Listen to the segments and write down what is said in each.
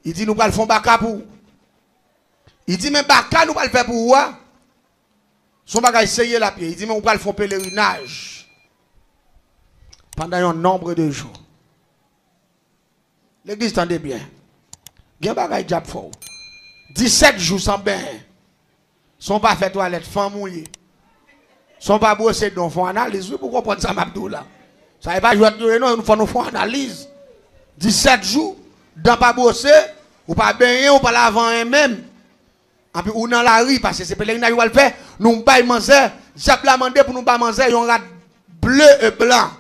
Il dit nous pas le faire baka pour. Il dit mais baka nous pas le faire pour quoi? Son bagage sérieux la pied. Il dit mais on pas le faire pèlerinage pendant un nombre de jours. L'église tendez bien. Il y a un bagage diable fort. 17 jours sans bain. Sont pas fait toilette, femme mouillée. Sont pas brossés donc font analyse. Oui, pourquoi prendre ça m'abdou là? Ça n'est pas jouer non, nous faisons analyse. 17 jours, dans pas brossé, ou pas baigner, ou pas laver même. Et puis ou dans la rue parce que c'est pèlerinage ou le fait, nous pas manger, j'appelle la demander pour nous pas manger un rat bleu et blanc.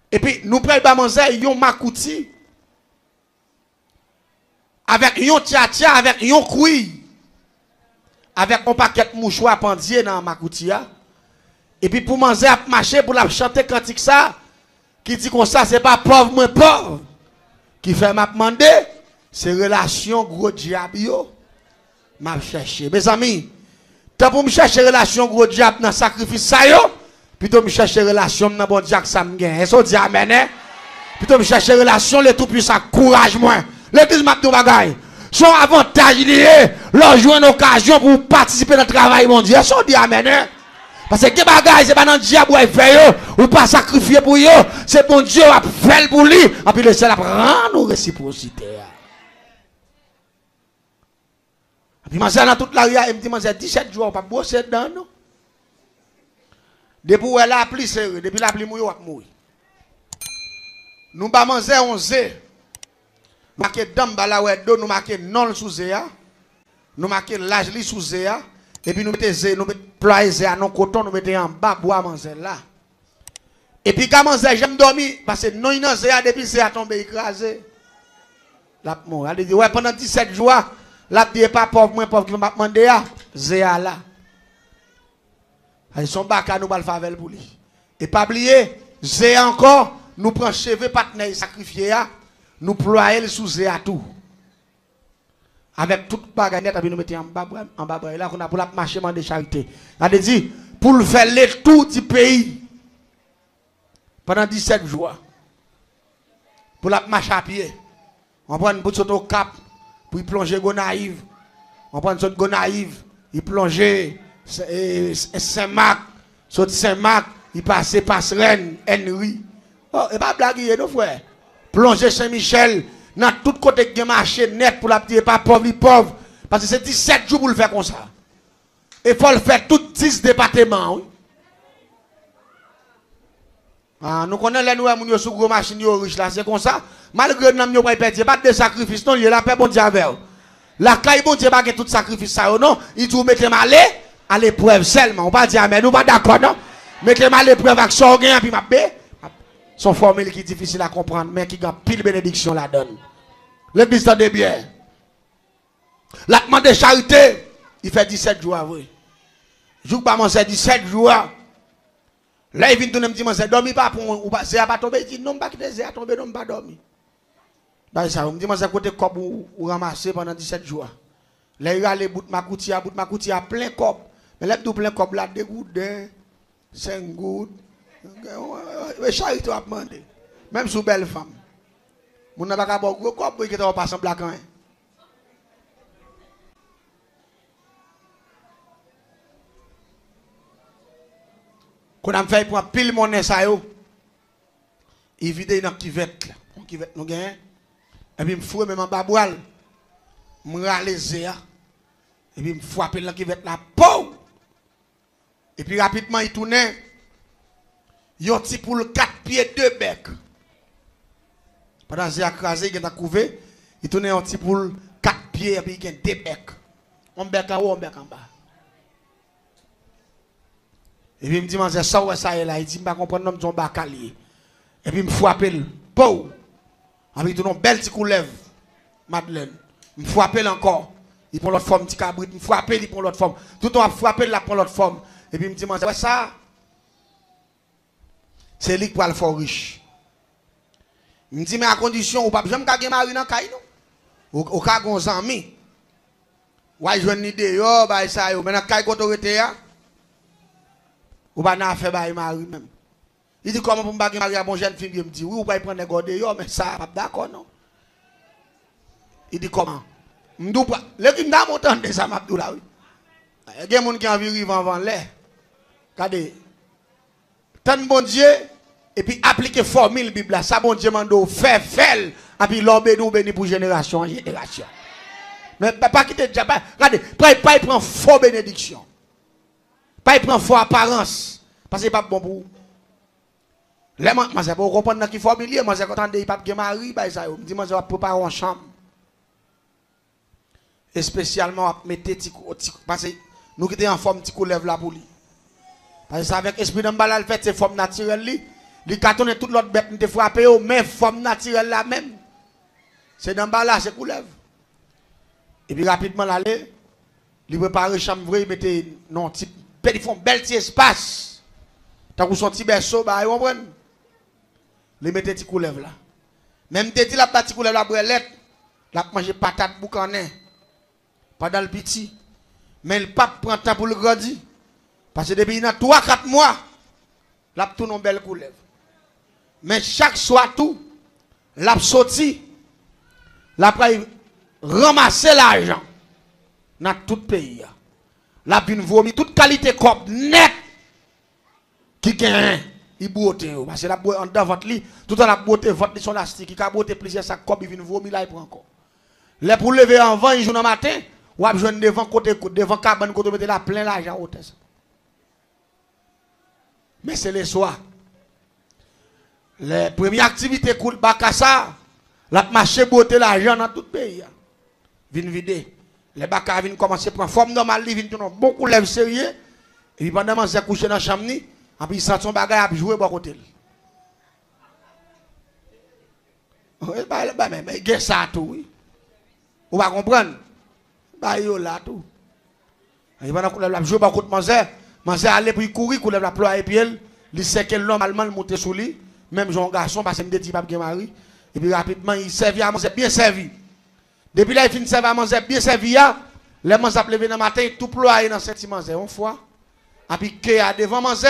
Et puis nous prenons pas manger un makouti avec un tia avec un couille. Avec un paquet de mouchoirs pendier dans makouti. Et puis pour manger à marcher pour la chanter cantique ça qui dit comme ça c'est pas pauvre moins pauvre qui fait m'a demander c'est relation gros diable yo m'a chercher mes amis tant pour me chercher relation gros diable dans sacrifice ça yo plutôt me chercher relation dans bon Dieu que ça me gagne est-ce dit amen hein? Plutôt me chercher relation le tout puissant courage moi l'église m'a tout bagaille son avantage lié leur jouer une occasion pour participer dans le travail mon Dieu est-ce dit amen hein? Parce que les bagages, c'est pas dans le diable ou fait ou pas sacrifier pour eux, c'est bon Dieu a fait pour lui, et puis le ciel a prendre nos réciprocité. Et puis, dans toute la rue, il me dit, 17 jours, pas bosser dedans, non? Depuis où elle a appelé, depuis la pluie mouille, on va mourir. Nous pas manger 11. Nous marquons dame balawet do, nous marquons non sous zéa. Nous marquons l'âge li sous zéa. Et puis nous mettons nous ployer à nos coton, nous mettons en bas bois manger là. Et puis quand manger, j'aime dormir parce que non non zéa depuis zéa tombé écrasé. La mort, elle dit ouais pendant 17 jours, la dit pas pauvre moins pauvre qui m'a demandé à zéa là. Ils sont baka nous va le faire pour lui. Et pas oublier, zéa encore nous prend cheveux partenaire sacrifié à nous ployer sous zéa tout. Avec toute baganette, nous mettons en bas, là, on a pour la marcher de charité. On a dit, pour le faire le tour du pays, pendant 17 jours, pour la marcher à pied, on prend une bouteille au cap, pour y plonger Gonaïve, on prend une sorte Gonaïve, il plonger Saint-Marc, sorte Saint-Marc, il passe Passerelle, Henry. Oh, et pas blaguer, nos frères. Plonger Saint-Michel, dans tout côté qui marché net pour la petite pas pauvre, parce que c'est 17 jours pour le faire comme ça. Il faut le faire tous 10 départements. Oui. Ah, nous connaissons les nouveaux sur gros machines riches là, c'est comme ça. Malgré que nous n'avons pas perdu, pas de sacrifice, non, il y a la paix bon Dieu avec. La caille bon Dieu pas que tout sacrifice ça, non, il tout mettez mal à l'épreuve seulement. On pas dire amen, nous pas d'accord, non. Mettez mal à l'épreuve avec son gain, puis ma paix. Son formule qui est difficile à comprendre, mais qui a pile bénédiction la donne. L'église tendez bien. La demande de charité, il fait 17 jours, oui. Je ne pas manger 17 jours. Là, il vient de me dire, c'est dormi pas pour ou pas, c'est pas tomber, il dit non, pas quitter, c'est tomber, non, pas dormi. Bah ça, on me dit, c'est côté cop ou ramasser pendant 17 jours. Là, il y a les bouts de ma coutia plein cop. Mais là, tout plein cop là, 2 gouttes, 5 gouttes. Charité a demandé. Même sous belle femme. Mon n'a pas gros cop pour qu'il passe en black. Quand on fait pour pile monnaie ça yo. Il vide dans kivette là. Kivette nous gagne. Et puis me fouet même en bas boile. Me ralaiser. Et puis me frapper dans kivette là. Pou! Et puis rapidement il tourne. Yon ti pour 4 pieds 2 bec. Pendant j'ai écrasé, il a couvé, il tourne un petit pour 4 pieds et puis il a 2 becs. On bec en haut, on bec en bas. Et puis il me dit, c'est ça ou ça est là. Il dit, je ne comprends pas son bacalier. Et puis il me frappe le pou. Et puis il tourne un bel petit coup de lèvre. Madeleine. Il me frappe encore. Il prend l'autre forme, petit cabrit. Il me frappe, il prend l'autre forme. Tout le temps, il frappe, il prend l'autre forme. Et puis il me dit, c'est ça. C'est lui qui va le faire riche. Il me dit, mais à condition, ou pas besoin de gagner mari dans le caille, non? Ou cas gon ami. Ou a joué une idée, yo, bah ça, yo. Maintenant, caille autorité, ou pas n'a fait bah mari même. Il dit, comment pour me gagner mari à mon jeune fille, il me dit, oui, ou pas prendre des gars yo, mais ça, pas d'accord, non? Il dit comment? M'dou pas. Le qui m'a entendu ça m'a là oui. Il y a des gens qui ont envie vivre avant l'air. Regardez. Tant bon Dieu et puis appliquer formule Bible là, ça bon Dieu mando faire et puis l'homme nous béni pour génération en génération. Mais pas quitter déjà pas. Regardez, pas il prend faux bénédiction. Pas il prend faux apparence parce que c'est pas bon pour vous. Là moi c'est pour comprendre qui formule, moi c'est quand il pas mari, bah ça me dit moi je vais préparer en chambre. Et spécialement mettre parce que nous qui sommes en forme petit lève là pour lui. Parce que avec esprit d'emballage fait c'est forme naturelle li. Li cartonne toute l'autre bête nous te frapper mais forme naturelle là même. C'est d'emballage c'est coulève. Et puis rapidement l'aller, il prépare chambre vrai, il mettait non petit font bel petit espace. Tant que son petit berceau bah vous comprenez. Il mettait petit coulève là. Même te dit la petit coulève la brelette, la manger patate boucané. Pas dans le petit. Mais le pape prend temps pour le grandir. Parce que depuis 3-4 mois, la tourne en belle coulève. Mais chaque soir tout, la sorti, la ramasser l'argent dans tout le pays. La vient vomir toute qualité cop net qui gagne. Il boite parce que la boite en dedans votre lit, tout en la boite votre lit son lastique, qui a boite plusieurs sacs cop il vient vomir là il prend encore. Les pour lever en 20 jours dans matin. Ou à besoin devant côté devant cabane côté mettre la plein l'argent hôtel. Mais c'est le soir. Les premières activités cool bakassa, la marché beauté l'argent dans tout le pays. Vinn vider. Les baka viennent commencer à prendre forme normale, ils viennent tourner beaucoup lève sérieux et puis pendant que couché dans la chambre ni, et puis ça son bagage à jouer bon côté. Oui, mais il ça tout oui. Vous va comprendre. Bah yo là tout. Il va la jouer par contre Manzé aller pour courir couler la ploie et puis il sait que l'homme allemand monter sous lui, même jeune garçon parce que me dit pas bien mari et puis rapidement il servi à manger bien servi. Depuis là il finit servir à manger bien servi là, les Manzé levé dans matin tout ploie dans cette Manzé une fois. Et puis que a devant Manzé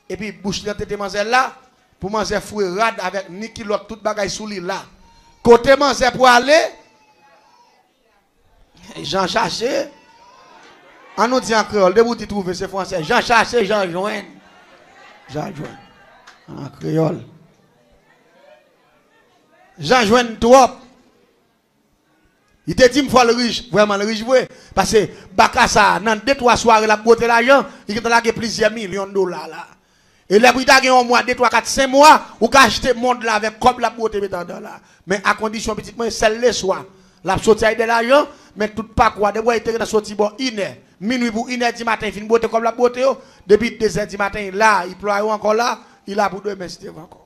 et puis bouche dans tête Manzé là pour manger fruit rade avec ni kilote toute bagaille sous lui là. Côté Manzé pour aller Jean cherché. On nous dit en créole, de vous qui trouvez c'est français. Jean cherché, Jean joint. Jean joint. En créole. Jean joint trop. Il te dit une fois le riche, vraiment le riche, parce que Bakassa, dans 2-3 soirées, la beauté l'argent, il a gagné plusieurs millions de dollars là. Et là, il a gagné un mois, 2, 3, 4, 5 mois, ou qu'à acheter le monde là avec comme la beauté dans là. Mais à condition, petit peu, c'est le soir. La sortie de l'argent, mais tout pas quoi. De quoi il était sorti bon, minuit pour 1h du matin, il finit beauté comme la beauté. Depuis 2h du matin, là, il ploie encore là, il a pour 2 mètres encore.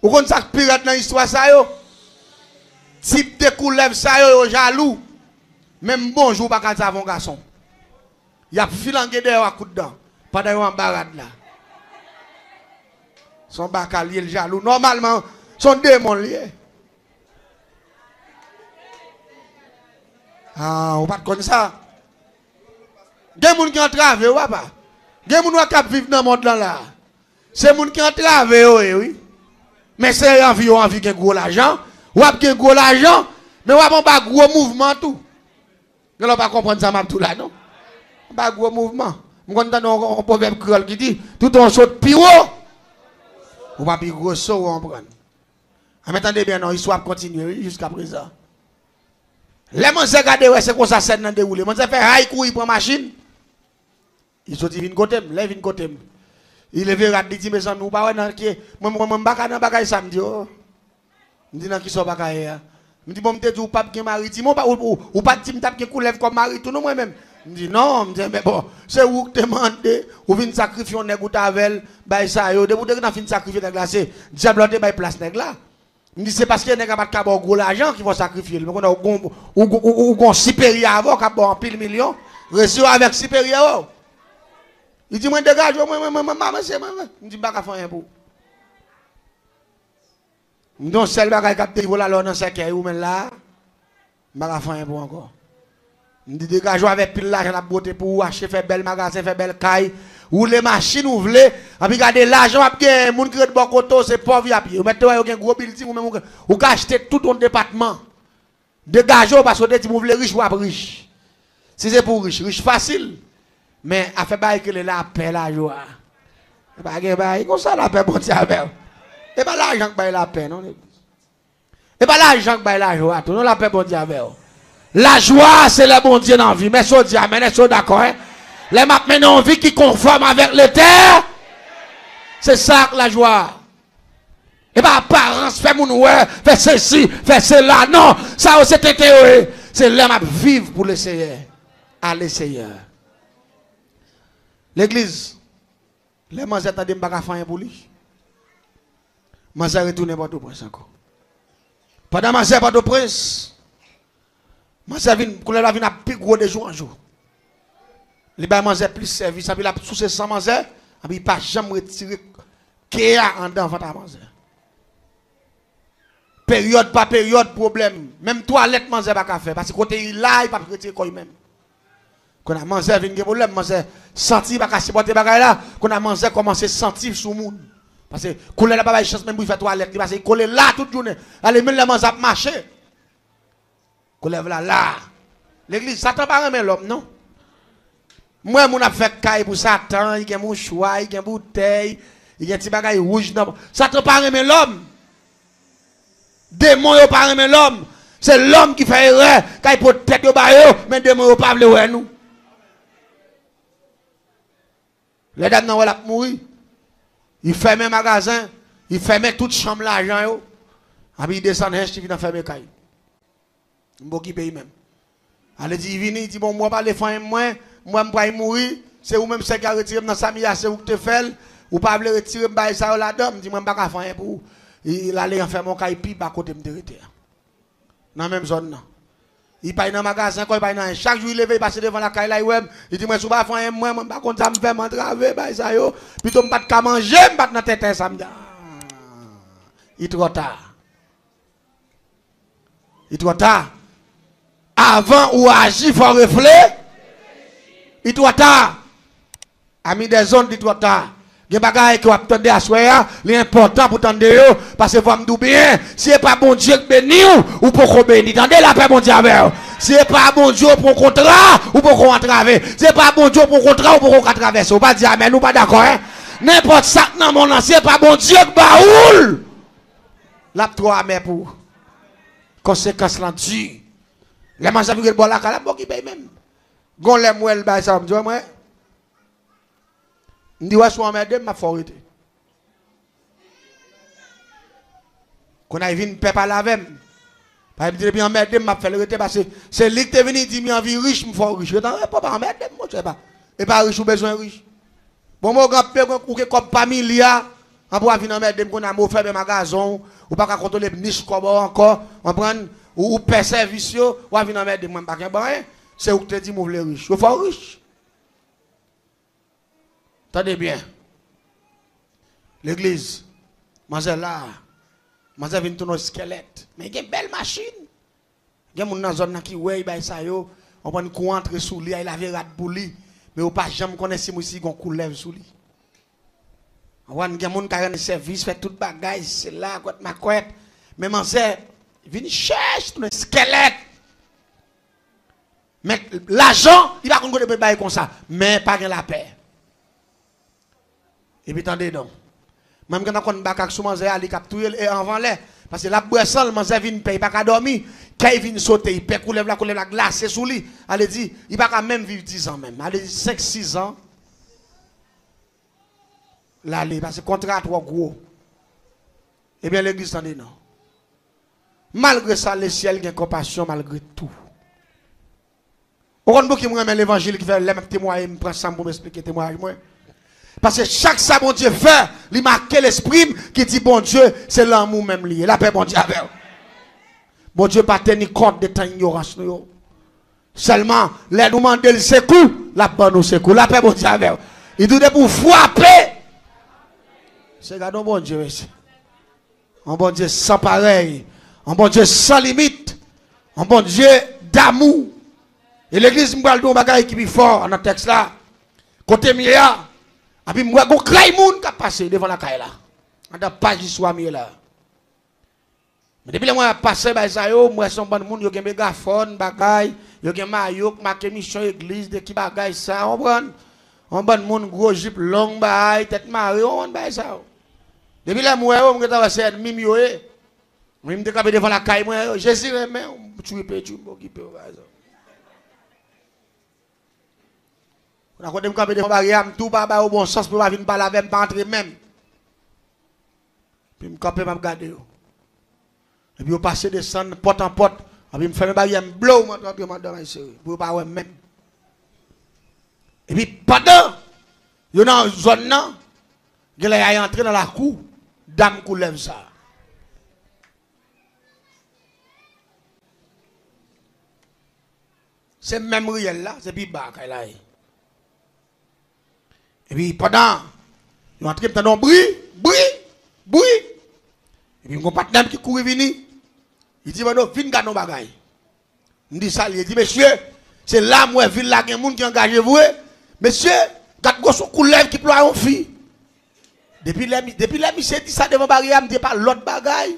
Vous connaissez ça pirate dans l'histoire ça yo? Type de coulève ça yo jaloux. Même bonjour pas quand ça mon garçon. Il a filangué derrière à coup de dent. Pas d'ailleurs en barade là. Son bacalier le jaloux. Normalement, son démon lié. Ah, on pas comme ça. Des gens qui ont travaillé, ou pas? Des gens qui vivent dans le monde là. C'est des gens qui ont travaillé, oui. Mais c'est envie de gros l'argent. Ou avez gros l'argent, mais ou avez pas gros mouvement tout. Vous ne pas comprendre ça tout là, non? Pas gros mouvement. Vous comprenez un proverbe créole qui dit tout on saute plus haut. Ou pas plus gros saut, on prend. Attendez bien, non, l'histoire continue jusqu'à présent. Les gens qui regardent, c'est comme ça, c'est dans le déroulé. Les gens fait haï courir pour machine. Ils sont venus côté, ils viennent côté. Il est venu il dit, mes amis, pas ouais, moi, je bagay samedi. Je dis, non, qui sont bagay. Je dis, bon, je dis, ou pas bien mari. Ou pas dire, je coulève comme mari, tout moi-même. Je dis, non, je dis, mais bon, c'est où que tu demandes, ou vient sacrifier un nègre avec, bah, ça, de vous dire que tu sacrifier la glace, diable, tu as place nègre là. Je dis, c'est parce que les nègres pas de gros l'argent qui vont sacrifier. Mais on a un supérieur avant, qui a un pile million, reçu avec supérieur. Il dit, moi, dégage, moi, c'est moi. Je dis, pas faire un pour. Donc, celle qui a été volé dans ce cas, ou même là, je ne vais pas faire un pour encore. Je dis, dégage, avec pile l'argent, la beauté pour acheter, faire bel magasin, faire belle caille, ou les machines ou voulez, et puis regardez l'argent, les gens qui sont de bon côté, c'est pauvre, vous mettez un gros building, ou acheter tout ton département. Dégagez parce que vous voulez riche ou pas riche. Si c'est pour riche, riche facile. Mais à faire bail que la paix, la joie. Et pas bail, comme ça la paix, bon Dieu, avec. Et pas l'argent qui bail la paix, non? Et pas l'argent qui bail la joie, tout, non, la paix, bon Dieu, avec. La joie, c'est le bon Dieu dans la vie. Mais ça dit, amen, est-ce d'accord, hein? Les maintenant vie qui conforme avec le terre, c'est ça la joie. Et pas apparence, fait mon ouais, fait ceci, fait cela. Non, ça c'est théorie. C'est l'homme à vivre pour le Seigneur. À le Seigneur. L'église, les gens attendent de ne faire pour lui. Je vais retourner pour Port-au-Prince encore. Pendant que je vais Port-au-Prince, je vais la plus gros de jour en jour. Les gens mangent plus service, puis la sous sans manger, puis il pas jamais retirer kéa en dedans avant manger. Période par période problème. Même toilette manger pas faire parce que côté là il pas retirer quoi même. Quand a mangé vinn problème, manger sentir pas supporter bagay là, qu'on a mangé commencer sentir sous monde. Parce que coller là pas chance même pour faire toilette parce que coller là toute journée. Allez même la manger marcher. Coller là. L'église Satan pas remet l'homme non. Moi, mon a fait caille pour Satan, il y a mon choix, il y a une bouteille, il y a un petit bagage rouge. Satan pas remet l'homme. Démon pas remet l'homme. C'est l'homme qui fait erreur, quand il peut tête au baillot, mais démon pas vle nous. Les dames n'ont pas mourir. Il ferme un magasin, il ferme toute chambre l'argent. Il descend, il vient fermer caille. Il va qui paye même. Allez, il vient, il dit, bon, moi, pas les fins, moi, je vais mourir. C'est ou même ce qui a retiré dans sa mia, c'est où tu fais. Ou pas le retirer, je ça là-dedans. Je dis, moi, je ne vais pas faire pour. Il allait en faire mon caille, puis à côté de me dans la même zone. Il paye dans le magasin, il paye dans chaque jour, il lève, il passe devant la caille là, il dit, moi, je ne vais pas faire moi, je ne vais pas me faire m'entraver, puis je ne vais pas manger, je ne vais pas dans la tête, ça me dit, il est trop tard. Il est trop tard. Avant ou agir, il faut réfléchir. Il est trop tard. Ami des zones, il est trop tard. Il y a des choses qui attendent à soi, l'important pour tendre parce que vous me dites bien, si ce n'est pas bon Dieu qui bénit ou pour bénir, attendez la paix, bon Dieu avec vous. Si ce n'est pas bon Dieu pour contrat ou pour qu'on entraver, si ce n'est pas bon Dieu pour contrat ou pour qu'on traverse, vous ne pas dire amen, nous pas d'accord, hein? N'importe ça dans mon nom, si ce n'est pas bon Dieu qui baoule, la trois amen pour conséquence là dessus. Les gens qui ont la cala, bon qui paye même. Gon les mouelles, ça me dit, moi. Je dis, ouais, soit m'aider, ma forité. Quand on a vu une paix par la même. Par exemple, je dis, m'aider, m'a fait le rete parce que c'est lui qui est venu dire, j'ai envie riche, je faut riche. Je dis, pas m'aider, moi, je sais pas. Et pas riche ou besoin riche. Bon, moi, grand père, ou que comme pas milliard, on pourra venir m'aider, on a faire des magasins, ou pas contrôler les niches comme encore, on prend, ou paie service, ou à venir m'aider, moi, pas qu'un bon, c'est où que tu dis, moi, je veux riche. Je faut riche. Attendez bien. L'église, manger là, manger vient tout nos squelettes. Mais il y a une belle machine. Il y a des gens dans la zone qui ouais, on prend une courant entre sous lui, il a vu rat pour lui. Mais on pas jamais connaître si moi ici on coulève sous lui. On voit des gens qui ont un service, fait tout bagage, c'est là, quoi ma couette. Mais manger, vient chercher tout nos squelettes. Mais l'argent, il va qu'on de bail comme ça, mais pas la paix. Et puis, attendez donc. Même quand on a un sous manger, il capture et avant l'air. Parce que la boisson, le manger vient payer, il n'a pas dormir. Quand il vient sauter, il peut couler la glace sous lui. Elle dit, il n'a pas même vivre 10 ans même. Elle dit 5-6 ans. Là, parce que le contrat est trop gros. Eh bien, l'église, attendez non. Malgré ça, le ciel a compassion malgré tout. Au compte qui me remet l'évangile qui fait les mêmes témoignages, il me prend ça pour m'expliquer le témoignage. Parce que chaque ça, bon Dieu fait, il marque l'esprit qui dit, bon Dieu, c'est l'amour même lié. La paix, bon Dieu, avec. Bon Dieu, pas tenir compte de ta ignorance. Seulement, les nous demander le secours, la bonne nous secours. La paix, bon Dieu, avec. Il dit pour frapper. C'est un bon Dieu, monsieur. Un bon Dieu sans pareil. Un bon Dieu sans limite. Un bon Dieu d'amour. Et l'église me parle d'un bagage qui est fort dans le texte là. Côté Mia. Et puis, moi, je craille moun qui a passé devant la caille là. On a pas de soit mieux là. Mais depuis que moi, passé, moi, son bon monde, il y a un mégaphone, bagay, il y a un maillot, marqué mission église, de qui bagay ça, on prend. On bon monde, gros jupe, long bagay, tête marée, on bagay ça. Depuis là, moi, je suis passé, mimi, je me suis devant la caille, moi, Jésus, mais tu es pétu, je peux on a quand même devant la barrière, tout pas au bon sens pour pas venir parler avec moi, entrer même. Puis je me camper, je me regarder. Et puis, je passe descendre porte en porte. Et puis, je me fais mes barrières, je me blow, je me donne pour pas voir même. Et puis, pendant, il y a une zone, il y a entré dans la cour, dame qui lève ça. C'est même réel là, c'est puis bas qu'elle a. Et puis, pendant, il y a entré dans le bruit. Et puis, mon partenaire qui court venir, il dit, viens garder nos bagailles. Il dit ça, il dit, monsieur, c'est là, moi, ville là, il y a des gens qui engagent vous. Monsieur, quand vous avez un coup de lèvre qui pleure en fille. Depuis là, monsieur dit ça devant barrière, il ne dit pas l'autre bagaille.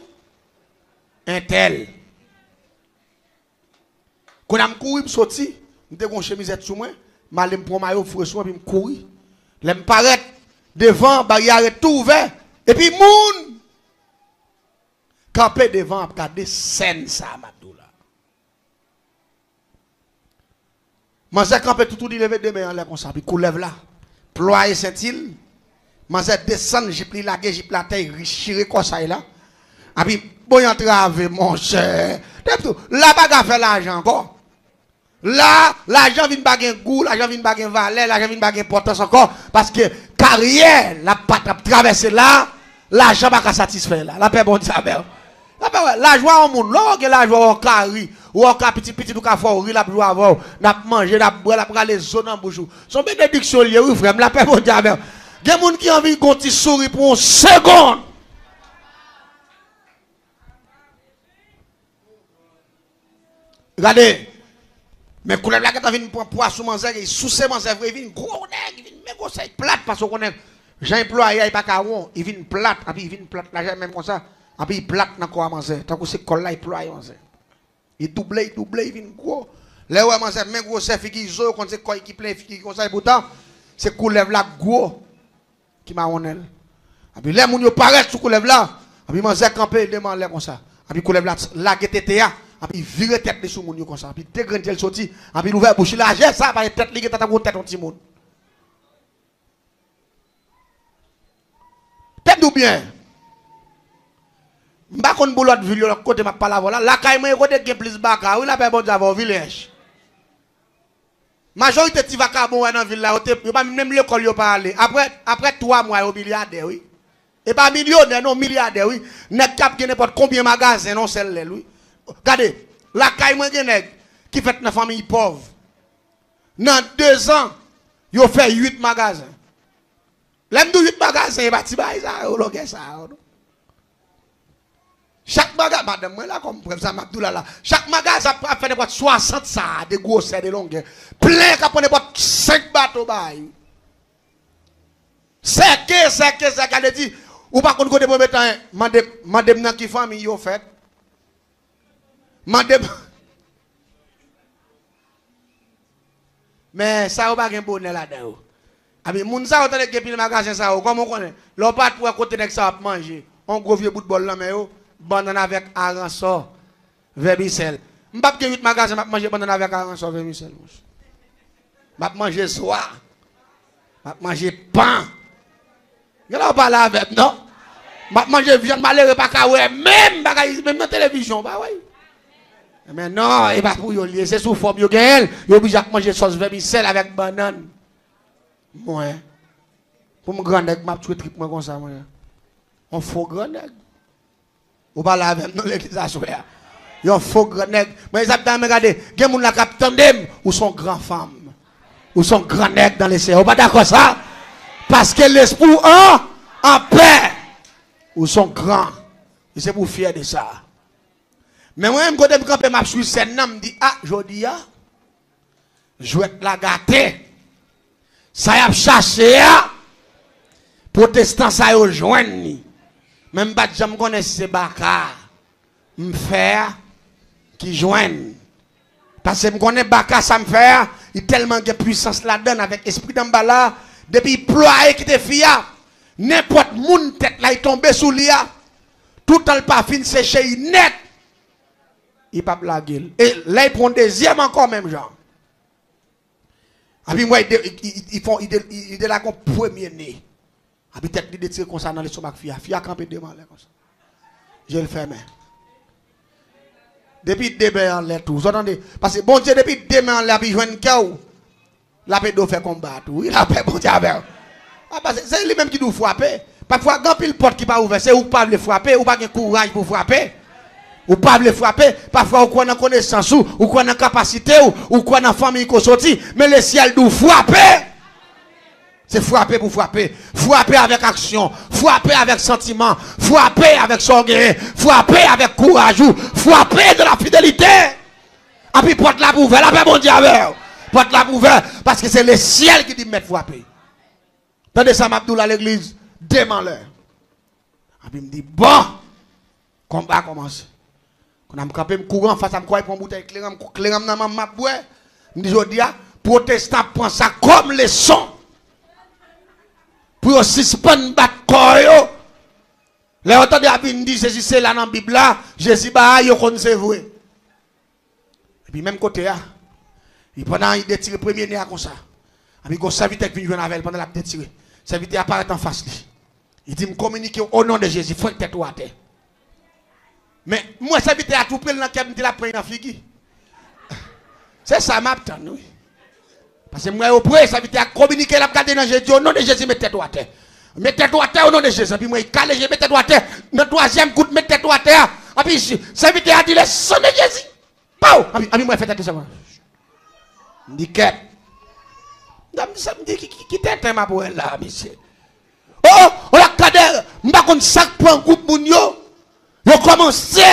Un tel. Quand je couru, je sorti, je suis une chemisette sur moi, je prends ma maillot, je suis couru. Je me paraît devant, barrière est tout ouvert. Et puis, moun, campé devant, regarder scène ça, Mabdoula. Manzé campé tout il levé demain en l'air comme ça, puis coulève là. Ployer Saint-Il. Manzé descend, j'ai pris la gueule, j'ai pris la terre, richiré comme ça là. Et puis, bon, y entrave, mon cher. Là, pas faire l'argent encore. Là, l'argent vient baguer goût, l'argent vient baguer valeur, l'argent vient baguer importance encore. Parce que carrière, la patte traverser là, l'argent va pas satisfaire là. La paix bon Dieu. La joie au monde, là, la joie au carré, ou au petit, ou au fort, la joie avant, n'a mangé, n'a boire, n'a pris les zones en bouche. Son bénédiction liée, oui, frère, la paix bon Dieu. Il y a des gens qui ont envie de continuer sourire pour une seconde. Regardez. Mais quand la gâte vient pour poisson manger, il sous ses manger, il vient gros nèg, il vient mais gros c'est plate parce qu'on est Jean employé il pas caron, il vient plate, et puis il vient plate là même comme ça, et puis il plate dans quoi manger, tant que c'est col là il employé manger. Il double, il vient gros. Là où manger même gros c'est qui zo quand c'est quoi qui plein qui comme ça et pourtant c'est coulève là gros qui marronnel. Et puis les moun yo paraît sous coulève là, et puis manger camper demande là comme ça. Et puis coulève là la GTTA. Et puis il vire tête sur moun yo comme ça, puis dégrandir le sorti, et puis l'ouvert bouche là, j'ai ça par tête li tête à tête on petit monde. Tête ou bien. M'pa kon boulot ville là côté m'a parler voilà, la caille moi côté gen plus baka, oui la paix bon d'avoir village. Majorité ti va ka bon dans ville là, yo pas même l'école yo pas aller. Après 3 mois yo milliardaire oui. Et pas millionnaire non milliardaire oui. Net cap gen n'importe combien magasin non celle là oui. Regardez, la caille moi qui fait une famille pauvre. Dans 2 ans, il fait 8 magasins. L'aime de 8 magasins, il va tirer ça. Chaque magasin, madame, moi là, comme ça, Mabdoula là, chaque magasin a fait 60 ça, de gros serres de longueur. Plein qui a pris 5 bateaux. C'est qu'elle dit, ou pas qu'on connaît pour mettre madame dans qui famille, il fait. Mais ça ou pas un bonheur là-dedans. Abi moun sa otane ke pile magasin ça comme on connaît. L'on pas pour côté nek ça manger. On gros vieux bout de bol là mais yo banane avec aransor vermicelle. M'pa gen 8 magasin m'a manger banane avec aransor vermicelle. M'a manger soir. M'a manger pain. Yo là pas là avec non. M'a manger viande malheureux pas ka ouais même bagay même dans télévision bah ouais. Mais non, et pas pour yo lié, c'est sous forme yo gen, yo obligé à manger sauce vermicelle avec banane. Moi, pour me grand nèg m'a tué trip moi comme ça moi. On faux grand nèg. Ou pas là avec nous l'église à soir. Yo faux grand nèg. Mais ça t'a regarder, gen moun la k'ap tandem ou son grand femme. Ou son grand nèg dans les cieux. Ou pas d'accord ça? Parce que l'esprit en paix. Ou son grand. Et c'est pour fier de ça. Mais moi, quand je me m'a suis scène, je me dis, ah, jodi a, je vais la gâter. Ça y a cherché, protestants ça yo joindre. Même pas jamais connais c'est Baka. M'faire qui joignent. Parce que je connais Baka ça me fait, il tellement de puissance là-dedans avec esprit d'emballa depuis ployer qui te fia. N'importe moun tête là il tombe sous lia. Tout le pas fin séché net. Il pas blaguer. Et là il prend deuxième encore même genre. Et puis moi il est là comme premier né. Et puis tête il tire comme ça dans le stomac fia camper devant là comme ça. Je le ferme. Depuis demain en l'air tout. Vous entendez? Parce que bon Dieu depuis demain en l'air puis joindre cœur. La paix doit faire combat tout. Il a fait bon Dieu avec. C'est lui même qui doit frapper. Parfois quand pile porte qui pas ouvert, c'est ou pas le frapper ou pas de courage pour frapper. Ou pas le frapper, parfois ou quoi dans connaissance ou quoi dans capacité ou quoi dans famille qu'on sorti, mais le ciel doit frapper. C'est frapper pour frapper. Frapper avec action. Frapper avec sentiment. Frapper avec sorgueil. Frapper avec courage. Frapper de la fidélité. Et puis porte la pouvelle. La paix bon Dieu avec. Porte la pouvelle. Parce que c'est le ciel qui dit mettre frapper. Tandis ça m'abdoul à l'église. Demain l'heure. Et puis il me dit bon. Combat commence. Quand je me campé, je cours face à me croire pour une bouteille claire dans ma map. Je me dis je dis protestant prend ça comme leçon. Pour suspendre battre corps. Les entendez à dit Jésus c'est là dans la Bible là, Jésus bah yo connaît c'est vrai. Et puis même côté là, il pendant il détire premier nez comme ça. Et puis go serviteur qui vient avec pendant la détire. Serviteur apparaît en face lui. Il dit me communiquer au nom de Jésus, faut tête à terre. Mais moi serviteur a tout pris dans cœur me dit la prendre dans figue. C'est ça m'attend oui. Parce que moi, au premier, ça veut dire communiquer la garder dans Jésus. Au nom de Jésus, mettez-toi à terre. Mettez-toi à terre au nom de Jésus. Puis moi, il calme, mettez-toi à terre. Dans le troisième coup, mettez-toi à terre. Et puis, ça veut dire le sang de Jésus. Pau! Et puis, moi, faites attention. Je dis, qu'est-ce? Ça me dit, qui t'est ma pour elle là, monsieur? Oh, on a cadé. Je ne sais pas sac pour un groupe de gens. Ils ont commencé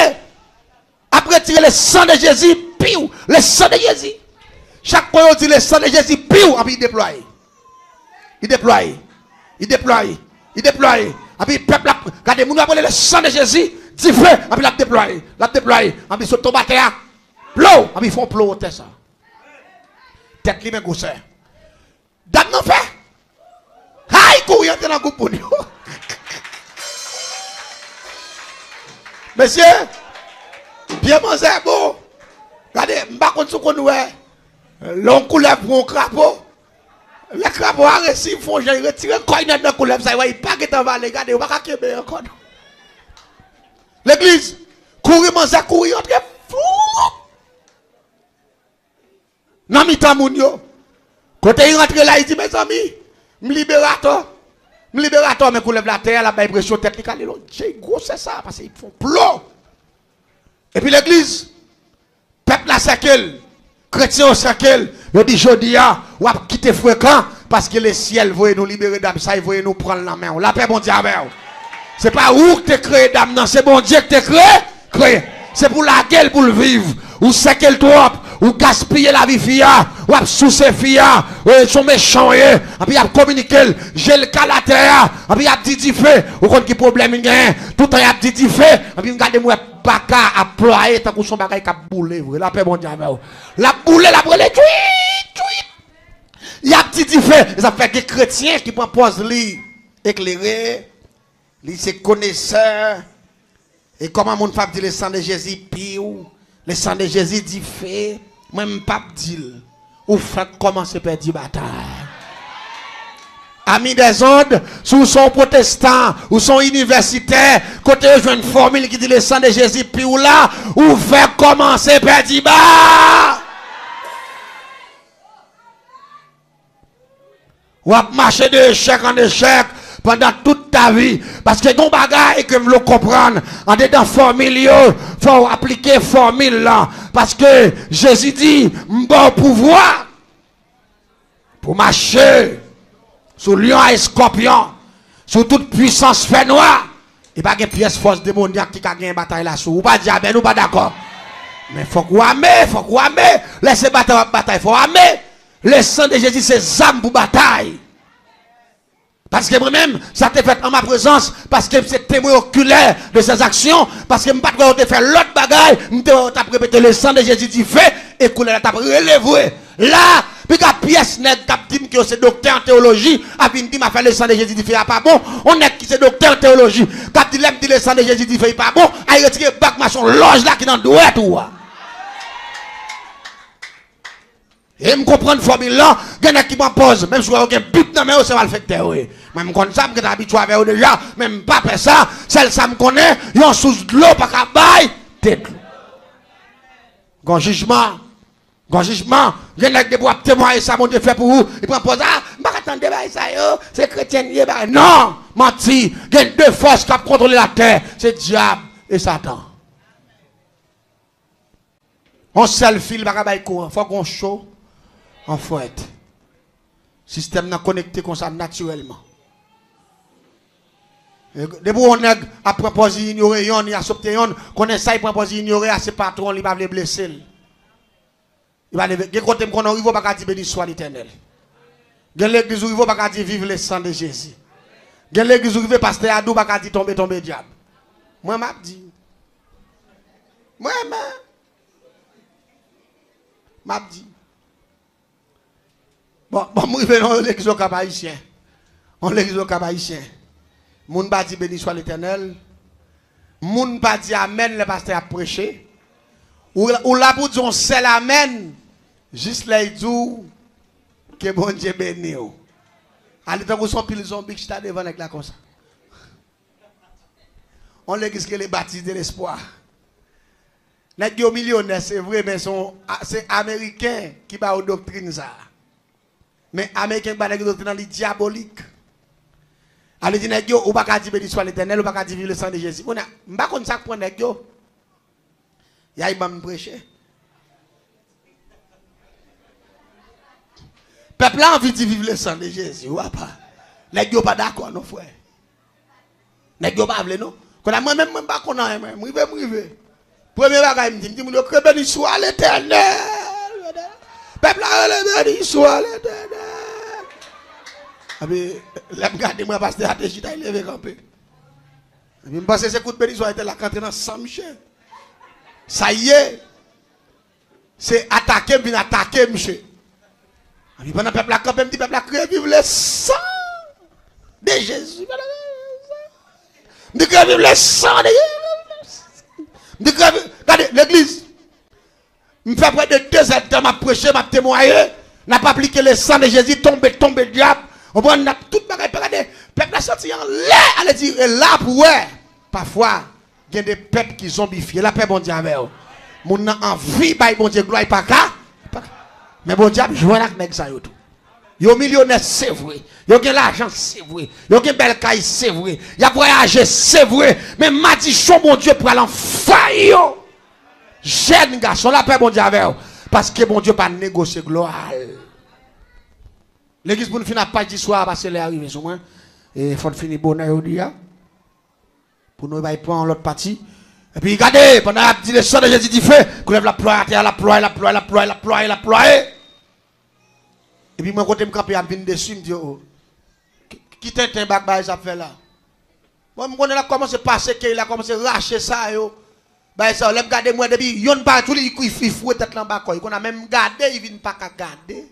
à retirer le sang de Jésus. Piou! Le sang de Jésus. Chaque fois on dit le sang de Jésus, piou, et puis il déploie. Il déploie. Il déploie. Il déploie. Et puis le peuple, regardez, nous avons le sang de Jésus, dit feu, et puis il déploie. Il déploie. Et puis il tombe à terre. Plou, et puis ils font plou au tête ça. Tête lui-même gosse. Dame non fait. Aïe, courir dans le groupe pour nous. Monsieur, bien mangé, bon. Regardez, je ne sais pas si vous connaissez. L'on couleur pour un crapaud. Les crapauds a réussi, ils font retirer un coin dans la couleur. Ça va, il pas que va les garder, on va pas qu'il encore. L'église, courir, manger, courir, entre fou. Non, mi temps moun yo. Quand il rentre là, il dit, mes amis, me libérateur, mais couleur la terre, la pression tête, j'ai gros, c'est ça, parce qu'ils font plomb. Et puis l'église, peuple la cercle. Chrétien au cercle, il dit Jodia, ou à quitter fréquent parce que le ciel veut nous libérer d'âme, ça il veut nous prendre la main. La paix bon Dieu avec vous. C'est pas où que tu créé d'âme, non, c'est bon Dieu que tu créé. C'est pour la gueule pour le vivre. Ou c'est quel trop, ou gaspiller la vie fia, ou à soucier fia, ou sont méchants, et puis à communiquer, j'ai le cas la terre, et puis à dit fait, ou quand qui problème il y a, tout le temps à dit fait, et puis regardez-moi. Baka a ployé tant que son bagay a boulé la paix bon Dieu la boulé la brûlé il y a petit fait ça fait des chrétiens qui prend pose li éclairé li c'est connaisseur et comment mon pape dit le sang de Jésus piou le sang de Jésus dit fait même pape dit ou fait commencer perdre bataille. Amis des ondes, sous son protestant ou son universitaire, côté je une formule qui dit le sang de Jésus, puis ou là, ou fait commencer perdre bas. Ou à marcher de échec en échec pendant toute ta vie. Parce que ton bagage que vous le comprendre, en dedans formule, il faut appliquer formule là. Parce que Jésus dit, bon pouvoir pour marcher. Sous lion et scorpion, sous toute puissance fait noire, il n'y a pas de pièce force démoniaque qui a gagné une bataille là-sous. Ou pas diable, ou pas d'accord. Mais il faut qu'on aimer, laissez bataille, il faut aimer. Le sang de Jésus, c'est âme pour bataille. Parce que moi-même, ça t'est fait en ma présence, parce que c'est témoin oculaire de ses actions, parce que je ne pas te faire l'autre bagaille, je t'ai répété le sang de Jésus du fait, et que là, t'as relevé. Là, puis la pièce n'est pas dit que c'est docteur en théologie, a dit m'a fait le sang de Jésus du fait, pas bon, on est qui c'est docteur en théologie, quand il aime dire le sang de Jésus du fait, pas bon, a retiré bac machin loge là qui dans doit tout. Et me comprendre formule là, il y en a qui m'en posent, même si vous avez un but dans mes ça va le faire oui. Même quand ça me suis habitué avec eux déjà, même pas faire ça, celle ça me connaît, yon sous de l'eau pas qu'à bail, tête. Grand jugement, il y en a qui pour témoigner ça mon Dieu fait pour vous, il prend pause ah, pas attendre ça yo, c'est chrétien non, menti, il y a deux forces qui contrôlent la terre, c'est diable et Satan. On seul fil pas bail courant, faut qu'on chaud. En fait, système n'a connecté comme ça naturellement. Depuis on a après poser ignorer on y a sauté on connaît ça il prend poser ignorer à ses patrons il va les blesser. Il va les côté qu'on arrive pas dire béni soit l'Éternel. Gen l'église où il va pas dire vive le sang de Jésus. Gen l'église où il pasteur Adou pas dire tomber diable. Moi m'a dit. Moi m'a dit. Bon, moi, je vais dans l'église au Cap haïtien. On l'église au Cap haïtien. Moun pas dit béni soit l'Éternel. Moun pas dit amen, le pasteur a prêché. Ou là pour dire c'est l'amen. Juste là, il dit que bon Dieu béni. Allez, tant que son pile zombie qui está devant avec la comme ça. On l'église qui est baptisé de l'espoir. Les millionnaires, c'est vrai, mais c'est américain qui va aux doctrines ça. Mais américain qui va aux doctrines diaboliques. Allez, dit nèg yo ou pas dire béni soit l'Éternel ou pas dire vivre le sang de Jésus. On a pas comme ça pour nèg yo. Ya il m'a prêcher. Peuple a envie de vivre le sang de Jésus ou pas. Nèg yo pas d'accord non frère. Nèg yo pas vle non. Quand moi même pas connait moi, m'rive. Premier bagage me dit mon que béni soit l'Éternel. Peuple a béni soit l'Éternel. Là, regardez moi parce que la tête est levé campé. Je pense que ce coup de béni soit été la cantine dans Saint-Michel. Ça y est. C'est attaquer, bien attaquer, monsieur. Pendant que le peuple a campé, me dit, peuple a crié, vive le sang de Jésus. Me dit, vive le sang de Jésus. Me dit, regardez, l'église. Me fait près de 2 heures de temps, m'a prêché, m'a témoigné. N'a pas appliqué le sang de Jésus, tomber diable. On prend tout le peuple a sorti en l'air, allez dire, et là pour parfois, il y a des peuples qui zombifient. La paix, bon Dieu, avec eux. Mon envie, bon Dieu, gloire, pas qu'à. Mais bon Dieu, je vois là que ça y tout. Yo millionnaire, c'est vrai. Yo gen l'argent, c'est vrai. Yo gen belle caille, c'est vrai. Y a voyagé, c'est vrai. Mais madichon, mon Dieu, pour aller en faille. Jeune garçon, la paix, bon Dieu, avec eux. Parce que bon Dieu, pas négocier gloire. L'église pour nous finir pas du soir parce qu'elle est arrivée sur moi. Et il faut finir bonheur aujourd'hui. Pour nous prendre l'autre partie. Et puis regardez, pendant la petite leçon de Jésus dit fait, qu'on lève la ploie, la ploie. Et puis moi quand je me camper à venir dessus, je me dis qui t'est un bagage ça fait là. Moi je connais là comment c'est passé qu'il a commencé à racher ça yo. Bah ça lève garder moi depuis yon pas tout il fouet tête là bas quoi. Il a même garder, il vient pas qu'à garder.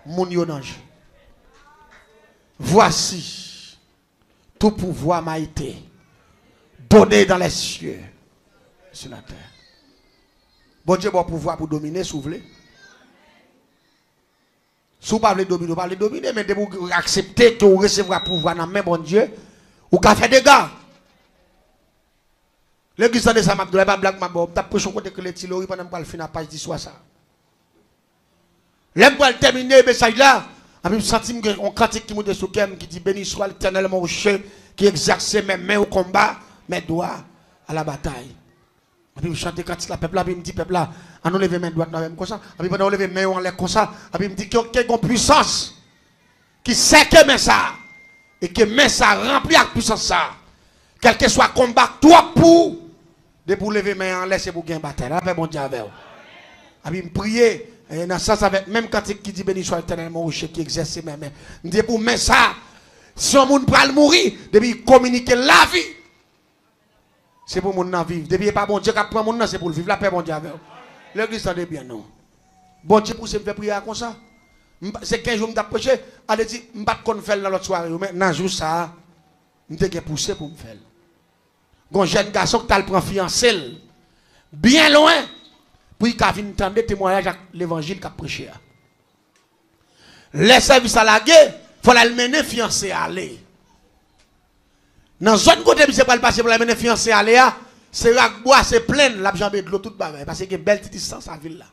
Mon yonange. Voici tout pouvoir m'a été donné dans les cieux sur la terre. Bon Dieu bon pouvoir pour dominer, si vous voulez. Si vous ne parlez de dominer, vous parlez de dominer, mais de vous accepter que vous recevez le pouvoir dans la main, bon Dieu, vous avez fait des dégâts. L'église de ça, je ne pas blague, je vais prêcher côté que les tiloris pendant que je finir la page 10 soit ça. L'aime pour terminer le message là, je sens qu'on cantique qui monte sur le qui dit béni soit l'Éternel mon rocher qui exerce mes mains au combat, mes doigts à la bataille. Et puis je chante quand le peuple là, il me dit peuple là, on nous lève mes doigts comme ça, et puis pendant on lève mes mains en l'air comme ça, et puis il me dit qu'il y a une puissance qui sait que mais ça et que mais ça remplit avec puissance ça. Quel que soit combat toi pour de pour lever mes mains en l'air c'est pour gagner bataille. Là bon Dieu avec. Et puis me prier et dans ça avec même quand qui dit béni soit l'Éternel mon rocher qui exerce mes mains. Me dit pour mais ça Si on moun pral mourir, depuis communiquer la vie, c'est pour moun nan vivre. Depuis pas bon Dieu qui prend moun nan, c'est pour vivre la paix bon Dieu avec. L'église tendez bien non. Bon Dieu pour se faire prier comme ça. C'est 15 jours m't'a prêché, allez dit m'pas kon faire dans l'autre soirée, mais dans jour ça, m'te poussé pour me faire. Gon jeune garçon qui t'a le prend fiancé bien loin pour qu'il vienne entendre témoignage avec l'évangile qu'a prêché. Les services à la guerre, il faut la mener fiancé à aller. Dans zone côté c'est pas le passer pour la mener fiancé à aller, c'est rac bois, c'est plein, la jambe de l'eau toute bagaille parce que belle petite distance à ville là.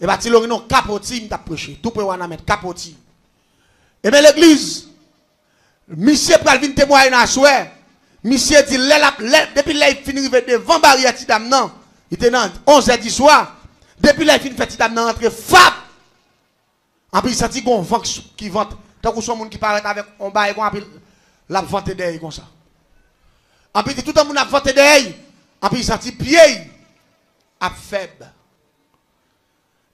Et bah, si l'on a capoti, il t'a prêché. Tout peut y mettre capoti. Et bien, l'église, monsieur pral vin témoigner dans la soirée. Monsieur dit, depuis là, il finit devant barrière Tidam, non. Il était dans 11h du soir. Depuis là, il finit fait Tidam, non, entre fab. En plus, il senti qu'on vent qui vente. Tant que son monde qui paraît avec un bail, la vente derrière comme ça. En plus, tout le monde a vente derrière. En plus, il senti pied à faible.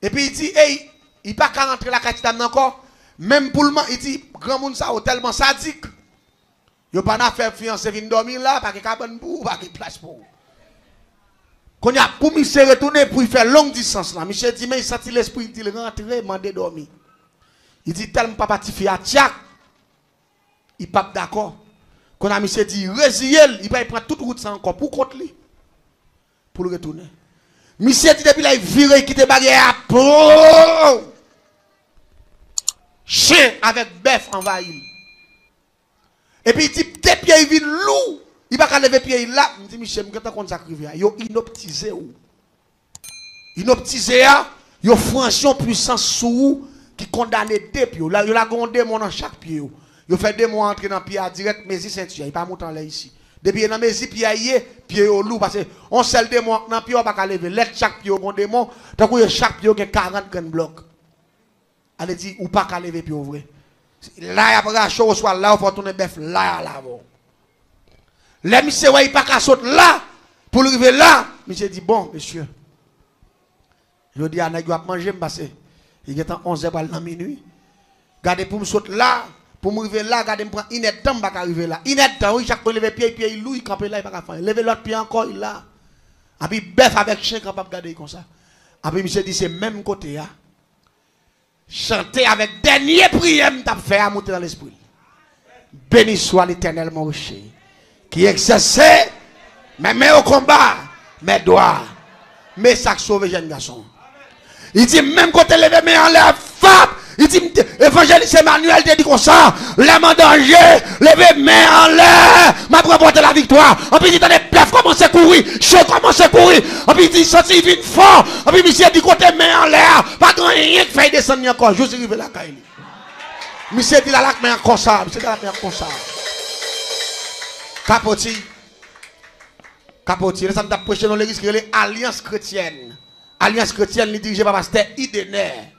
Et puis il dit, hey, il pas qu'à rentrer la Tidam encore. Même pour le moment, il dit, grand monde ça, tellement sadique. Il pas à faire fiancé, vient dormir là, pas que cabane pour, pas que place pour. Quand il y a pour monsieur retourner pour faire longue distance là, monsieur dit, mais il sentit l'esprit, il rentre, mandé dormir. Il dit, tellement papa ti fait à tchak, il pas d'accord. Quand monsieur dit, résiliel, il va prendre toute route ça encore pour contre lui, pour le retourner. Monsieur dit, depuis là, il vire, il quitte barrière, chien avec bœuf envahi. Et puis il dit, tes pieds, il vient loup. Il va pas lever pied là. Il dit, Michel, je vais sacrifier. Il a inoptisé. Inoptisé, il a franchi une puissance sous qui condamne des pieds. Il a gondé mon dans chaque pied. Il a fait des mois entrer dans le pied direct, mais il ceinture. Il n'a pas monté là ici. Depuis dans mes pieds au loup. Parce qu'on sait le démon dans le pied, on va pas lever. Let chaque pied au gondé mon. Tant que chaque pied a 40 grands blocs. Elle dit, ou pas qu'à lever pied au vrai. Là, après la chose, soit là, il faut tourner bœuf là, là. Les monsieur, il pas qu'à sauter là, pour arriver là. Monsieur dit, bon, monsieur. Je dis, il va manger, il est en 11h dans minuit. Gardez pour me sauter là, pour me arriver là, gardez, me prendre une temps, pour arriver là. Une temps, oui, chaque fois, lever pied, il loue, il campe là, il va faire. Lever l'autre pied encore, il là. Et puis, bœuf avec chien, capable de garder comme ça. Et puis, monsieur dit, c'est même côté, là. Chanter avec dernier prière, t'as fait à monter dans l'esprit. Béni soit l'Éternel, mon rocher, qui exerçait mes mains au combat, mes doigts, mes sacs sauvés, jeunes garçons. Il dit, même quand tu lèves mes en l'air, fab, il dit, évangéliste Emmanuel te dit comme ça, l'âme en danger, levez mes en l'air, m'a remporté la victoire. En plus, il dit, bœuf commence à courir, je commence à courir. En plus, il dit, sorti, il vient fort. En plus, monsieur dit, côté main en l'air, pas grand rien qui fait descendre encore, juste arriver la caille. Monsieur dit, la main comme ça, monsieur dit, la main comme ça. Capoti. Capoti, ça m'a prêché dans l'église qui est l'Alliance chrétienne. Alliance chrétienne, il dirigé par pasteur Idenner.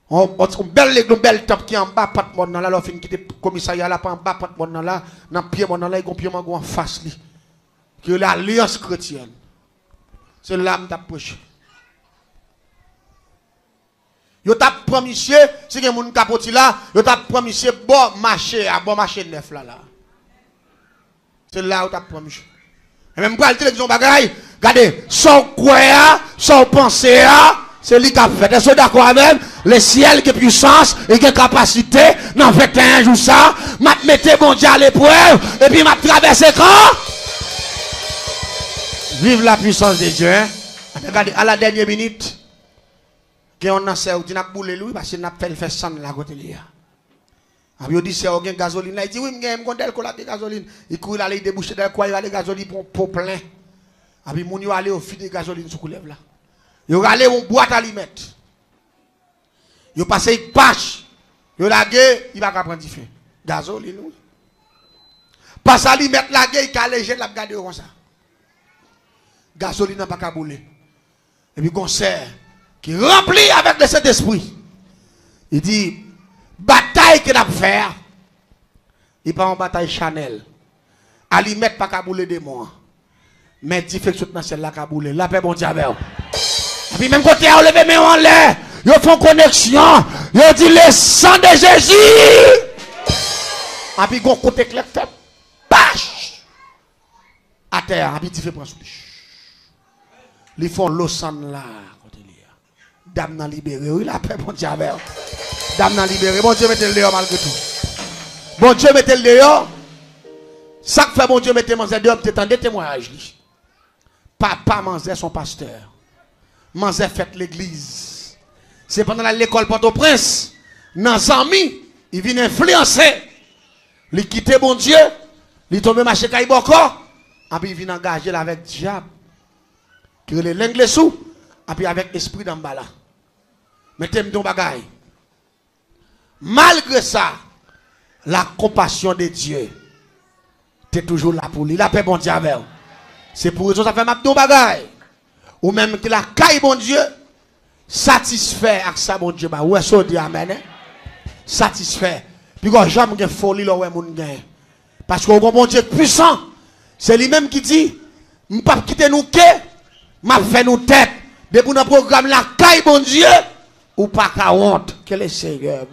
On belle top qui est en bas, pas de monde là, là, fin qui était commissariat là, pas en bas, pas de monde là, dans le pied, là, il y a un pied en face, qui est l'Alliance chrétienne. C'est là que je t'approche. Yo t'a promis, si il y a un capoti là, yo t'a promis, bon marché neuf là. C'est là où t'as promis. Et même pour la télévision bagaille, regardez, son quoi, son pensée, c'est lui qui a fait. Est-ce que d'accord avec le ciel qui a puissance et qui a capacité, dans 21 jours ça, m'a mettez bon Dieu à l'épreuve, et puis m'a traversé quand? Vive la puissance de Dieu. Hein? Regardez, à la dernière minute, on a fait un boulé lui, parce qu'il a fait sang de la côté là. Il dit, c'est un gasoline. Il dit, oui, je vais de gasoline. Il court là, il débouche de quoi, il va de gasoline pour plein. Et puis, il va aller au fil de gasoline sur le là. Il va aller au boîte à limette. Il va passer une pâche. Il va laguer, il va prendre du feu. Gasoline, oui. Passe à limette, laguer, il va alléger, il va garder comme ça. Gasoline n'a pas qu'à bouler. Et puis, concert qui remplit avec de cet esprit. Il dit, bataille qu'il a fait, il pas en bataille Chanel. À lui mettre pas qu'à bouler des mois. Mais difficulté dans celle-là qu'à bouler. La paix bon diable. Et puis même côté à lever mais en l'air. Ils font connexion. Ils disent le sang de Jésus. Et puis, ils ont côté clair fait. Bâche. À terre. Et puis, ils font prendre sous. Ils font l'eau sang là. Dame n'a libéré. Oui, la paix, bon Dieu. Dame n'a libéré. Bon Dieu, mettez le dehors malgré tout. Bon Dieu, mettez le dehors. Ça que fait bon Dieu, mettez le dehors. Peut-être des témoignages. Papa Manzé son pasteur. Manzé fait l'église. C'est pendant l'école Port-au-Prince. Dans Zami, il vient influencer. Il quitte bon Dieu. Il tombe marché Kaiboko. Et puis il vient engager avec diable. Qui est l'anglais sous. Et puis avec esprit d'emballa. Mettez-moi ton bagaille. Malgré ça, la compassion de Dieu, tu es toujours là pour lui. La paix, bon Dieu, avec. C'est pour ça que ça fait ma ton bagaille. Ou même que la caille, bon Dieu, satisfait avec ça, bon Dieu. Où est-ce qu'on dit amen? Satisfait. Puis quand jamais de folie, là, où est mon gain. Parce que bon Dieu puissant, c'est lui-même qui dit, je ne peux pas quitter nous, je fait nous tête. Depuis notre programme, la caille, bon Dieu, ou pas qu'à honte. Quel est le Seigneur?